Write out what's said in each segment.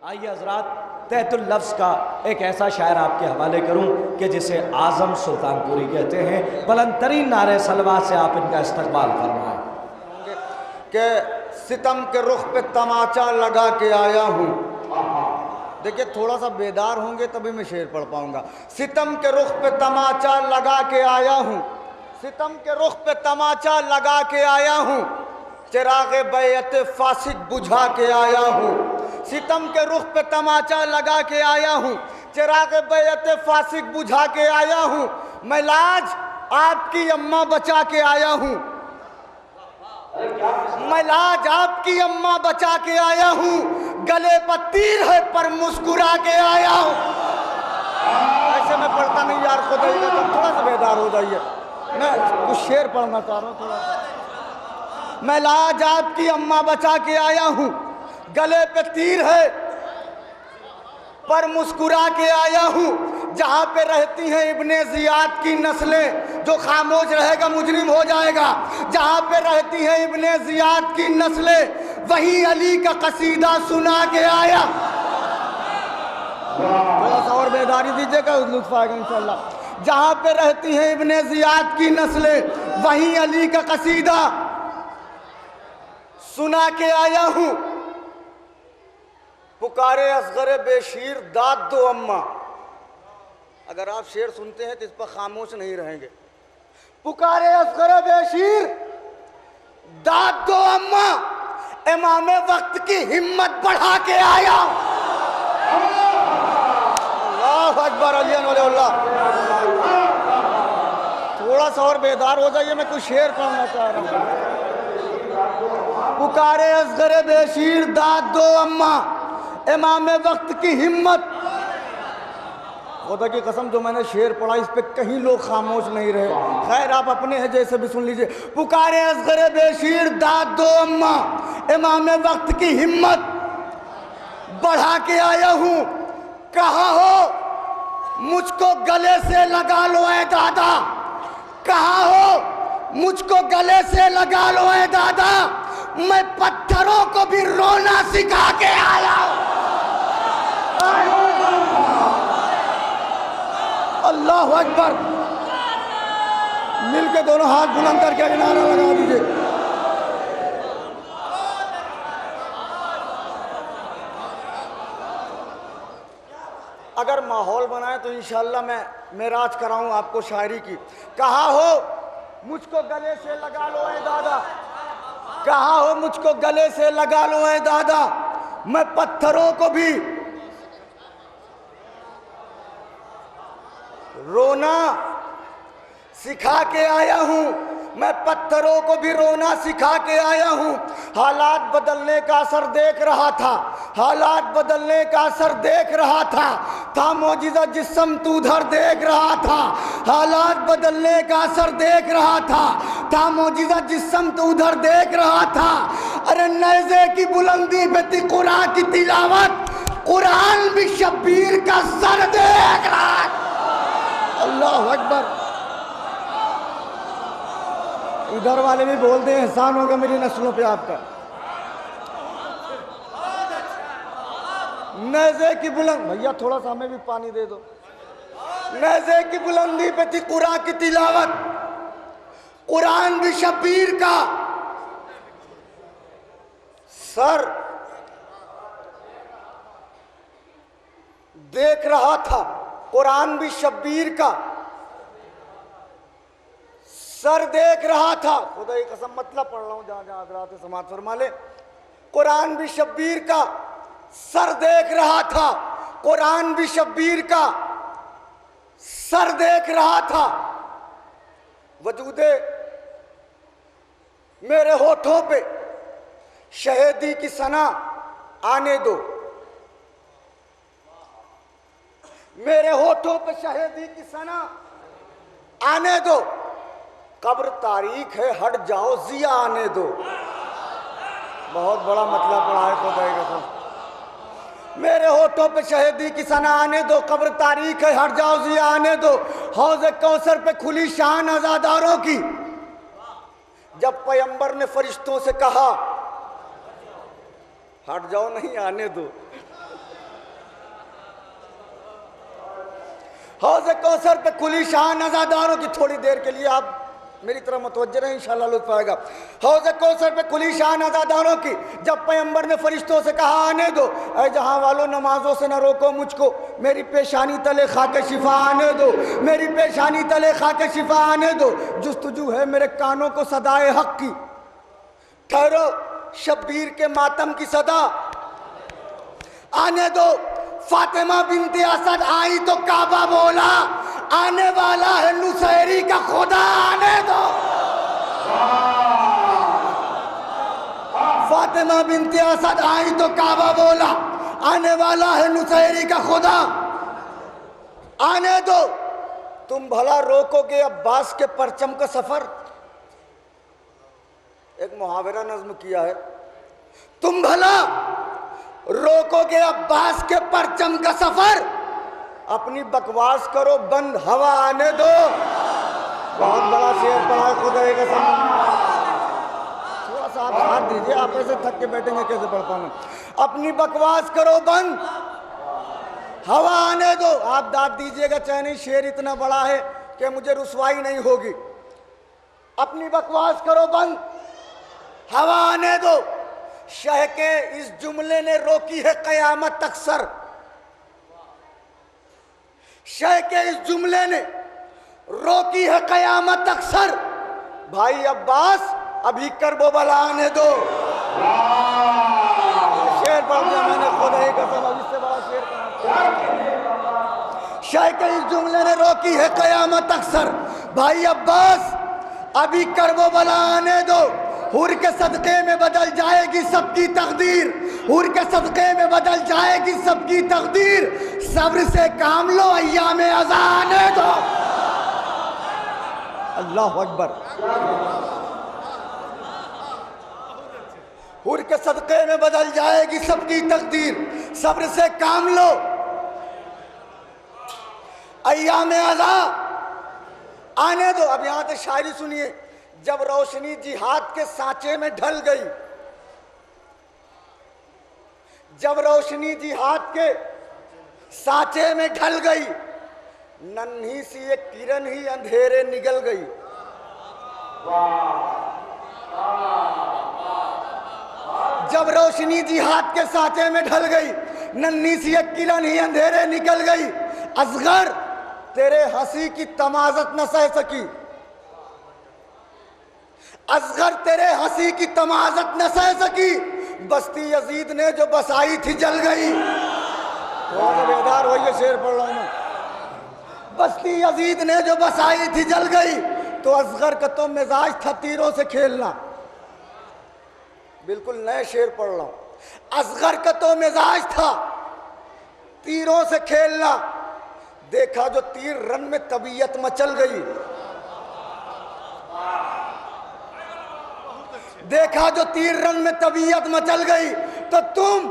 आइए हजरात, तहतुल लफ्ज़ का एक ऐसा शायर आपके हवाले करूं कि जिसे आज़म सुल्तानपुरी कहते हैं। बुलंद तरीन नारे सलवात से आप इनका इस्तकबाल फरमाएं कि सितम के रुख पे तमाचा लगा के आया हूँ। देखिए, थोड़ा सा बेदार होंगे तभी मैं शेर पढ़ पाऊंगा। सितम के रुख पे तमाचा लगा के आया हूँ, सितम के रुख पे तमाचा लगा के आया हूँ, चिराग बैत फासिक बुझा के आया हूँ। सितम के रुख पे तमाचा लगा के आया हूँ, चिराग बैत फासिक बुझा के आया हूँ। मैं लाज आपकी अम्मा बचा के आया हूँ, मैं लाज आपकी अम्मा बचा के आया हूँ। गले पर तीर है पर मुस्कुरा के आया हूँ। ऐसे मैं पढ़ता नहीं यार, खुद ही तो थोड़ा सा बेदार हो जाइए। मैं कुछ शेर पढ़ना चाह रहा हूँ थोड़ा। मैं लाज आपकी अम्मा बचा के आया हूँ, गले पे तीर है पर मुस्कुरा के आया हूँ। जहाँ पे रहती हैं इब्ने जियाद की नस्लें, जो खामोश रहेगा मुजरिम हो जाएगा। जहाँ पे रहती हैं इब्ने जियाद की नस्लें, वहीं अली का कसीदा सुना के आया। थोड़ा सा और बेदारी दीजिएगा, लुत्फ आएगा इंशाल्लाह। जहाँ पे रहती हैं इब्ने जियाद की नस्लें, वहीं अली का कसीदा सुना के आया हूँ। पुकारे असगरे बेशीर दाद दो अम्मा। अगर आप शेर सुनते हैं तो इस पर खामोश नहीं रहेंगे। पुकारे असगरे बेशीर दाद दो अम्मा, इमामे वक्त की हिम्मत बढ़ा के आया। अल्लाह अकबर, अल्लाह। थोड़ा सा और बेदार हो जाइए, मैं कुछ शेर पढ़ना चाह रहा हूँ। पुकारे असगरे बेशीर दाद दो अम्मा, इमामे वक्त की हिम्मत। खुदा की कसम, जो मैंने शेर पढ़ा इस पे कहीं लोग खामोश नहीं रहे। खैर, आप अपने हैं जैसे भी सुन लीजिए। पुकारे असगरे बेशीर दाद दो अम्मा, इमामे वक्त की हिम्मत बढ़ा के आया हूँ। कहा हो मुझको गले से लगा लो ऐ दादा, कहा हो मुझको गले से लगा लो ऐ दादा, मैं पत्थरों को भी रोना सिखा के आया हूँ। अल्लाह अकबर। मिलके दोनों हाथ बुलंद करके नारा लगा दीजिए। अगर माहौल बनाए तो इंशाल्लाह मैं मेराज कराऊं आपको शायरी की। कहा हो मुझको गले से लगा लो ऐ दादा, कहा हो मुझको गले से लगा लो ऐ दादा, मैं पत्थरों को भी रोना सिखा के आया हूँ, मैं पत्थरों को भी रोना सिखा के आया हूँ। हालात बदलने का असर देख रहा था, हालात बदलने का असर देख रहा था मौजिज़ा जिस्म तू उधर देख रहा था। हालात बदलने का असर देख रहा था मौजिज़ा जिस्म तू उधर देख रहा था। अरे नेज़े की बुलंदी पे थी कुरान की तिलावत, कुरान भी शब्बीर का सर देख रहा था। अल्लाह अकबर। इधर वाले भी बोल दें, एहसान होगा मेरी नस्लों पे आपका। नेज़े की बुलंद, भैया थोड़ा सा हमें भी पानी दे दो। नेज़े की बुलंदी पे थी कुरान की तिलावत, कुरान भी शब्बीर का सर देख रहा था, कुरान भी शब्बीर का सर देख रहा था। खुदा की कसम मतलब पढ़ रहा हूं, जहां जहां हज़रात समात फरमा ले। कुरान भी शब्बीर का सर देख रहा था, कुरान भी शब्बीर का सर देख रहा था। वजूदे मेरे होठों पे शहीदी की सना आने दो, मेरे होठों पे शहीदी की सना आने दो। कब्र तारीख है हट जाओ जिया आने दो। बहुत बड़ा मतलब पढ़ा है खुदा की कसम। मेरे होठों पे शहीदी की सना आने दो, कब्र तारीख है हट जाओ जिया आने दो। हौज़े कौसर पे खुली शान अज़ादारों की, जब पैगंबर ने फरिश्तों से कहा हट जाओ नहीं आने दो। हौज़ कौसर पे खुली शाह नज़ादारों की, थोड़ी देर के लिए आप मेरी तरफ मुतवज्जे रहें, इंशाअल्लाह लुत्फ आएगा। हौज़ कौसर पे खुली शाह नज़ादारों की, जब पैगंबर ने फरिश्तों से कहा आने दो, ऐ जहां वालों नमाजों से न रोको मुझको, मेरी पेशानी तले खाके शिफा आने दो, मेरी पेशानी तले खाके शिफा आने दो, जुस्तजू है मेरे कानों को सदाए हक की, ठहरो शब्बीर के मातम की सदा आने दो, फातिमा बिनते असद आई तो काबा बोला, आने वाला है नुसैरी का खुदा आने दो। फातिमा बिनते असद आई तो काबा बोला, आने वाला है नुसैरी का खुदा आने दो। तुम भला रोकोगे अब्बास के परचम का सफर, एक मुहावरा नज्म किया है, तुम भला रोकोगे अब्बास के परचम का सफर, अपनी बकवास करो बंद हवा आने दो। बहुत बड़ा शेर पढ़ा है खुदा का सामने, थोड़ा सा आप साथ दीजिए, आप ऐसे थक के बैठेंगे कैसे पढ़ पाऊंगा। अपनी बकवास करो बंद हवा आने दो। आप दाद दीजिएगा चाहे नहीं, शेर इतना बड़ा है कि मुझे रुसवाई नहीं होगी। अपनी बकवास करो बंद हवा आने दो। शह के इस जुमले ने रोकी है कयामत तक सर, शह के इस जुमले ने रोकी है कयामत तक सर। भाई अब्बास अभी करबो बला आने दो। शेर पढ़ दिया मैंने, खुदा ही कसम, इससे बड़ा शेर कहाँ। शह के इस जुमले ने रोकी है कयामत तक सर। भाई अब्बास अभी करबो बला आने दो। हुर के सदक़े में बदल जाएगी सबकी तकदीर, हुर के सदक़े में बदल जाएगी सबकी तकदीर। सब्र से काम लो, अय्याम अज़ा आने दो। अल्लाह अकबर। हुर के सदक़े में बदल जाएगी सबकी तकदीर, सब्र से काम लो, अय्याम अज़ा आने दो। अब यहां से शायरी सुनिए। जब रोशनी जिहाद के सांचे में ढल गई, जब रोशनी जिहाद के सांचे में ढल गई, नन्ही सी एक किरण ही अंधेरे निगल गई। जब रोशनी जिहाद के सांचे में ढल गई, नन्ही सी एक किरण ही अंधेरे निकल गई। असगर तेरे हंसी की तमाज़त न सह सकी, असगर तेरे हंसी की तमाज़त न सह सकी। बस्ती यजीद ने जो बसाई थी जल गई। थोड़ा सा बेदार होइए, शेर पढ़ रहा हूं मैं। बस्ती यजीद ने जो बसाई थी जल गई। तो असगर का तो मिजाज था तीरों से खेलना, बिल्कुल नए शेर पढ़ रहा हूं। असगर का तो मिजाज था तीरों से खेलना, देखा जो तीर रन में तबीयत मचल गई। देखा जो तीर रन में तबीयत मचल गई। तो तुम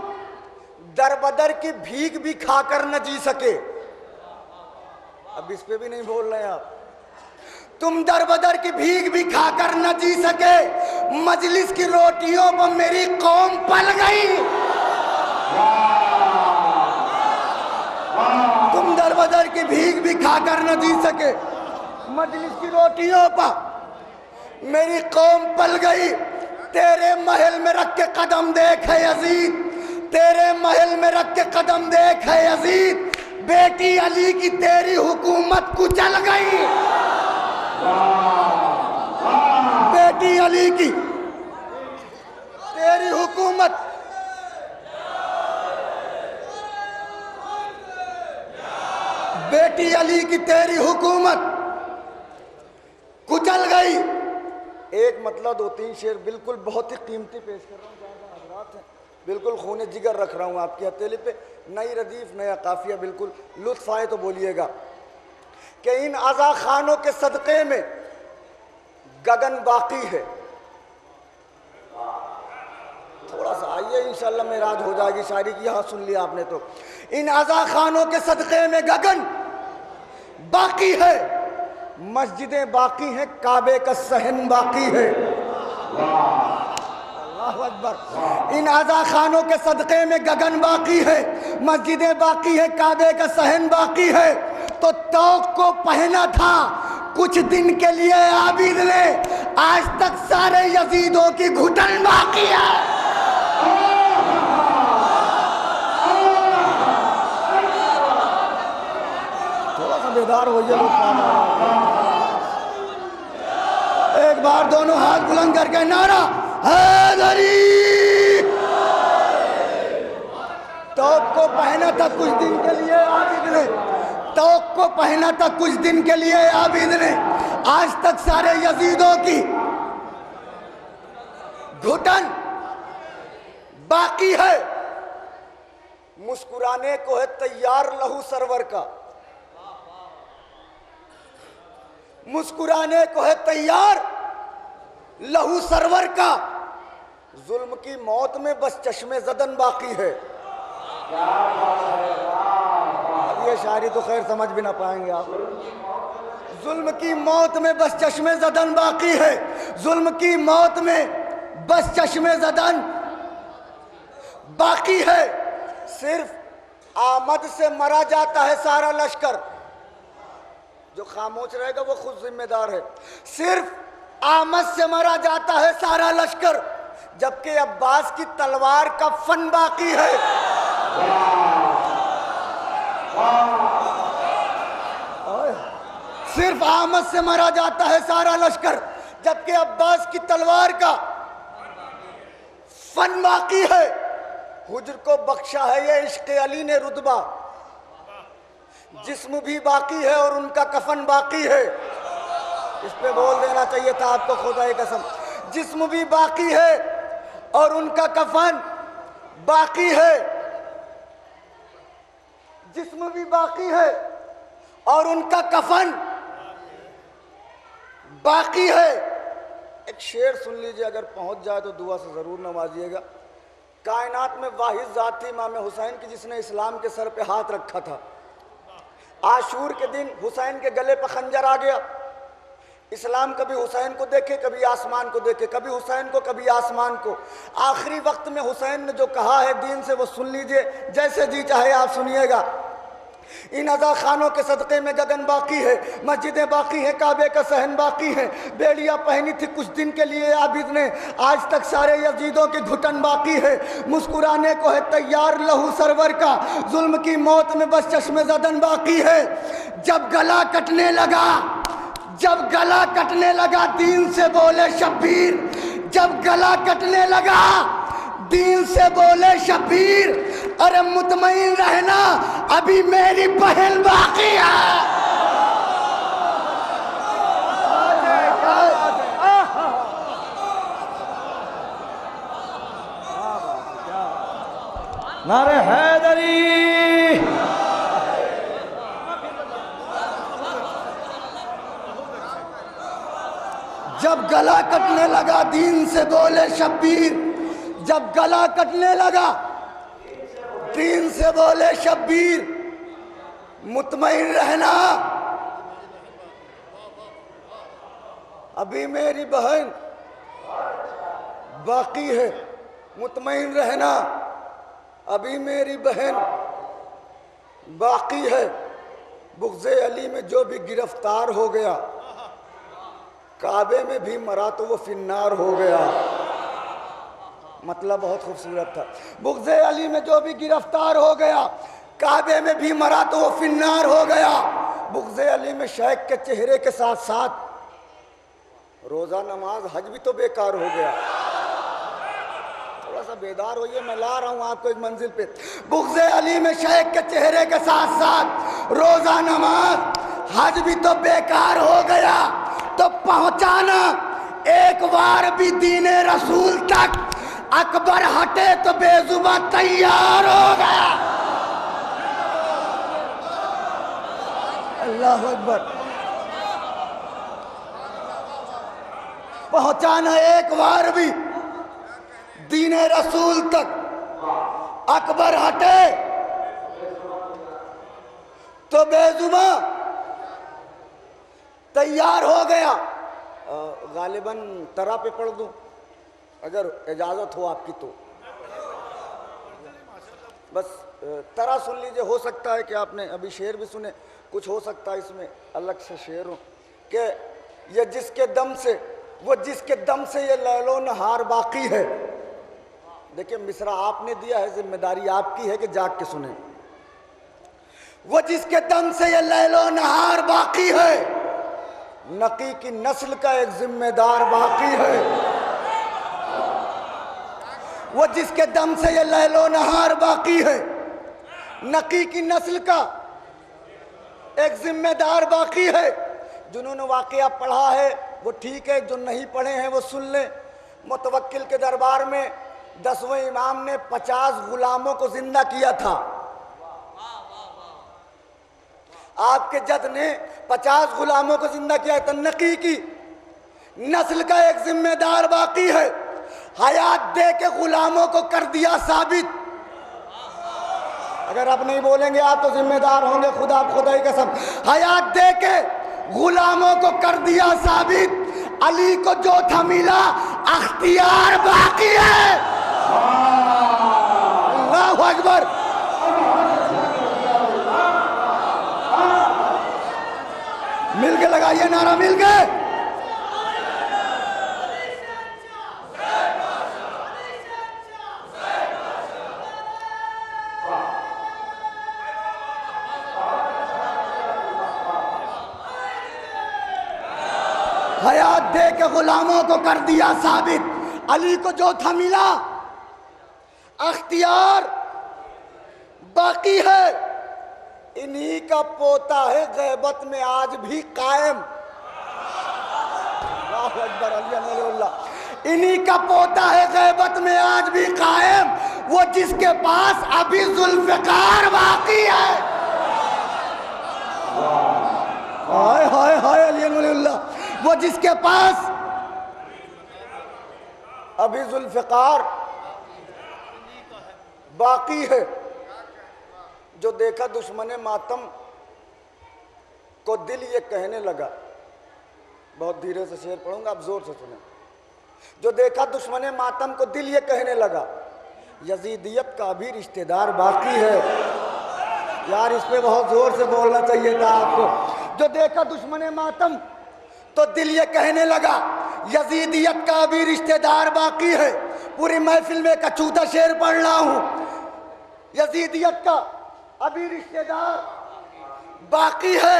दरबदर की भीख भी खाकर न जी सके। अब इस पे भी नहीं बोल रहे आप। तुम दरबदर की भीख भी खाकर न जी सके, मजलिस की रोटियों पर मेरी कौम पल गई। तुम दरबदर की भीख भी खाकर न जी सके, मजलिस की रोटियों पर मेरी कौम पल गई। तेरे महल में रख के कदम देख है यजीद, तेरे महल में रख के कदम देख है यजीद। बेटी अली की तेरी हुकूमत कुचल गई। बेटी अली की तेरी हुकूमत बेटी अली की तेरी हुकूमत कुचल गई। एक मतलब दो तीन शेर बिल्कुल बहुत ही कीमती पेश कर रहा हूँ, ज़्यादा हज़रात हैं, बिल्कुल खून जिगर रख रहा हूँ आपकी हथेली पे। नई रदीफ नया काफिया, बिल्कुल लुत्फ आए तो बोलिएगा कि इन आज़ा खानों के सदक़े में गगन बाकी है। थोड़ा सा आइए, इंशाल्लाह मेराज हो जाएगी शायरी की। यहाँ सुन लिया आपने तो। इन आज़ा खानों के सदक़े में गगन बाकी है, मस्जिदें बाकी हैं, काबे का सहन बाकी है। अल्लाहु अकबर। इन आज़ा खानों के सदक़े में गगन बाकी है, मस्जिदें बाकी है, काबे का सहन बाकी है। तो तौक को पहना था कुछ दिन के लिए आबिद ने, आज तक सारे यजीदों की घुटन बाकी है। थोड़ा सा बेदार हो जाए। एक बार दोनों हाथ बुलंद करके नारा हैदरी। तौक को पहना था कुछ दिन के लिए आबिद ने, तौक को पहना था कुछ दिन के लिए आबिद ने, आज तक सारे यजीदों की घुटन बाकी है। मुस्कुराने को है तैयार लहू सरवर का, मुस्कुराने को है तैयार लहू सरवर का, जुल्म की मौत में बस चश्मे ज़दन बाकी है। अब ये शायरी तो खैर समझ भी ना पाएंगे आप। जुल्म की मौत में बस चश्मे ज़दन बाकी है, जुल्म की मौत में बस चश्मे ज़दन बाकी है। सिर्फ आमद से मरा जाता है सारा लश्कर, जो खामोश रहेगा वो खुद जिम्मेदार है। सिर्फ आमद से मरा जाता है सारा लश्कर, जबकि अब्बास की तलवार का फन बाकी है। सिर्फ आमद से मरा जाता है सारा लश्कर, जबकि अब्बास की तलवार का फन बाकी है। हुज्र को बख्शा है ये इश्क़ अली ने रुतबा, जिस्म भी बाकी है और उनका कफन बाकी है। इस पे बोल देना चाहिए था आपको, खुदा की कसम। जिस्म भी बाकी है और उनका कफन बाकी है, जिस्म भी बाकी है और उनका कफन बाकी है। एक शेर सुन लीजिए, अगर पहुंच जाए तो दुआ से जरूर नवाजिएगा। कायनात में वाहिद जात थी इमाम हुसैन की जिसने इस्लाम के सर पे हाथ रखा था। आशूर के दिन हुसैन के गले पर खंजर आ गया। इस्लाम कभी हुसैन को देखे, कभी आसमान को देखे, कभी हुसैन को कभी आसमान को। आखिरी वक्त में हुसैन ने जो कहा है दीन से वो सुन लीजिए, जैसे जी चाहे आप सुनिएगा। इन अज़ा खानों के सदक़े में गगन बाकी है, मस्जिदें बाकी हैं, काबे का सहन बाकी है। बेड़ियाँ पहनी थी कुछ दिन के लिए आबिद ने, आज तक सारे यजीदों की घुटन बाकी है। मुस्कुराने को है तैयार लहू सरवर का, जुल्म की मौत में बस चश्मे ज़दन बाकी है। जब गला कटने लगा, जब गला कटने लगा दीन से बोले शब्बीर, जब गला कटने लगा दीन से बोले शब्बीर, अरे मुतमईन रहना अभी मेरी बहन बाकी है। नारे हैदरी। जब गला कटने लगा दीन से बोले शब्बीर, जब गला कटने लगा दीन से बोले शब्बीर, मुतमईन रहना अभी मेरी बहन बाकी है। मुतमईन रहना अभी मेरी बहन बाकी है। बुग़्ज़े अली में जो भी गिरफ्तार हो गया, काबे में भी मरा तो वो फिन्नार हो गया। मतलब बहुत खूबसूरत था। बुग़्ज़े अली में जो भी गिरफ्तार हो गया, काबे में भी मरा तो वो फिन्नार हो गया। बुग़्ज़े अली में शेख के चेहरे के साथ साथ रोज़ा नमाज हज भी तो बेकार हो गया। थोड़ा सा बेदार होइए, मैं ला रहा हूँ आपको एक मंजिल पे। बुग़्ज़े अली में शेख के चेहरे के साथ साथ रोज़ा नमाज हज भी तो बेकार हो गया। तो पहुँचाना एक बार भी दीने रसूल तक, अकबर हटे तो बेजुबा तैयार हो गया। अल्लाह अकबर। पहुंचाना एक बार भी दीने रसूल तक, अकबर हटे तो बेजुबा तैयार हो गया। गालिबन तरा पे पढ़ दूं अगर इजाजत हो आपकी तो। बस तरह सुन लीजिए, हो सकता है कि आपने अभी शेर भी सुने, कुछ हो सकता है इसमें अलग से शेर हो कि ये जिसके दम से, वो जिसके दम से ये लैलो नहार बाकी है। देखिए मिसरा आपने दिया है, जिम्मेदारी आपकी है कि जाग के सुने। वो जिसके दम से ये लैलो नहार बाकी है, नकी की नस्ल का एक जिम्मेदार बाकी है। वो जिसके दम से ये लैलो नहार बाकी है, नकी की नस्ल का एक जिम्मेदार बाकी है। जिन्होंने वाकया पढ़ा है वो ठीक है, जो नहीं पढ़े हैं वो सुन लें। मुतवक्किल के दरबार में 10वें इमाम ने 50 गुलामों को जिंदा किया था। आपके जद ने 50 गुलामों को जिंदा किया था। नकी की नस्ल का एक जिम्मेदार बाकी है। हयात दे के गुलामों को कर दिया साबित। अगर आप नहीं बोलेंगे आप तो जिम्मेदार होंगे, खुदा खुदाई कसम। हयात दे के गुलामों को कर दिया साबित। अली को जो था मिला, अख्तियार बाकी है। अल्लाहु अकबर। मिल के लगाइए नारा, मिल के। हयात दे के गुलामों को कर दिया साबित। अली को जो था मिला, अख्तियार बाकी है। इन्हीं का पोता है गैबत में आज भी कायम। अल्लाहु अकबर, अल्लाह। इन्हीं का पोता है गैबत में आज भी कायम। वो जिसके पास अभी जुल्फ़िकार बाकी है। हाय हाय हाय अल्लाह। वो जिसके पास अभी जुल्फ़िकार बाकी है। जो देखा दुश्मन मातम को दिल ये कहने लगा। बहुत धीरे से शेर पढ़ूंगा, आप जोर से सुने। जो देखा दुश्मन मातम को दिल ये कहने लगा, यजीदियत का भी रिश्तेदार बाकी है। यार इस पे बहुत जोर से बोलना चाहिए था आपको। जो देखा दुश्मन मातम तो दिल ये कहने लगा, यजीदियत का भी रिश्तेदार बाकी है। पूरी महफिल में एक अछूता शेर पढ़ रहा हूं। यजीदियत का अभी रिश्तेदार बाकी है।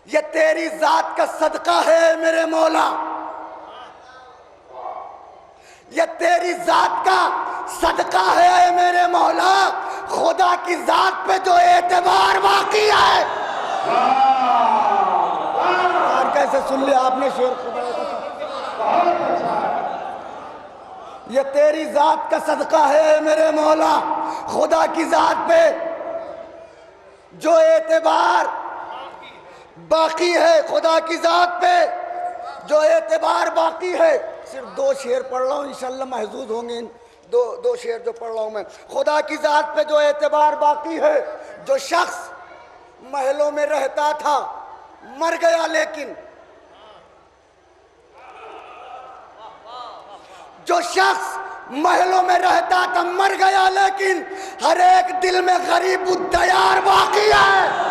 ये तेरी जात का सदका है मेरे मौला। ये तेरी जात का सदका है मेरे मौला। खुदा की जात पे जो एतबार बाकी है। यार कैसे सुन लिया आपने शेर? खुदा ये तेरी जात का सदका है मेरे मौला। खुदा की जात पे जो एतबार बाकी है, खुदा की जात पे जो एतबार बाकी है। सिर्फ 2 शेर पढ़ रहा हूँ, इंशाल्लाह महजूज होंगे इन दो शेर जो पढ़ रहा हूँ मैं। खुदा की जात पे जो एतबार बाकी है। जो शख्स महलों में रहता था मर गया, लेकिन जो शख्स महलों में रहता था मर गया, लेकिन हर एक दिल में गरीब उद्दयार बाकी है।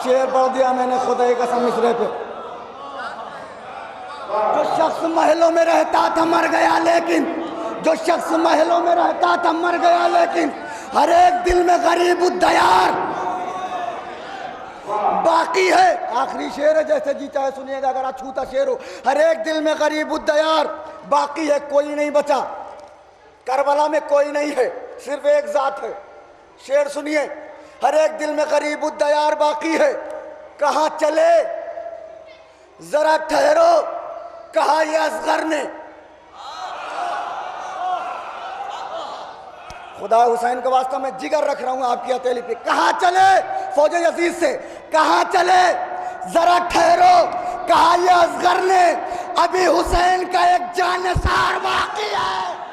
शेर पढ़ दिया मैंने खुदा की कसम मिसरे पे। जो शख्स महलों में रहता था मर गया, लेकिन जो शख्स महलों में रहता था मर गया, लेकिन हर एक दिल में गरीब उद्दयार बाकी है। आखिरी शेर है, जैसे जी चाहे सुनिएगा, अगर अछूता शेर हो। हर एक दिल में गरीब उद्दयार बाकी है, कोई नहीं बचा। करबला में कोई नहीं है, सिर्फ एक जात है। शेर सुनिए, हर एक दिल में गरीब उद्दयार बाकी है। कहाँ चले जरा ठहरो, कहा ये असगर ने। खुदा हुसैन का वास्ता मैं जिगर रख रहा हूं आपकी हथेली पे। कहाँ चले फौजे अजीज से, कहाँ चले जरा ठहरो, कहा ये असगर ने। अभी हुसैन का एक जानसार बाकी है।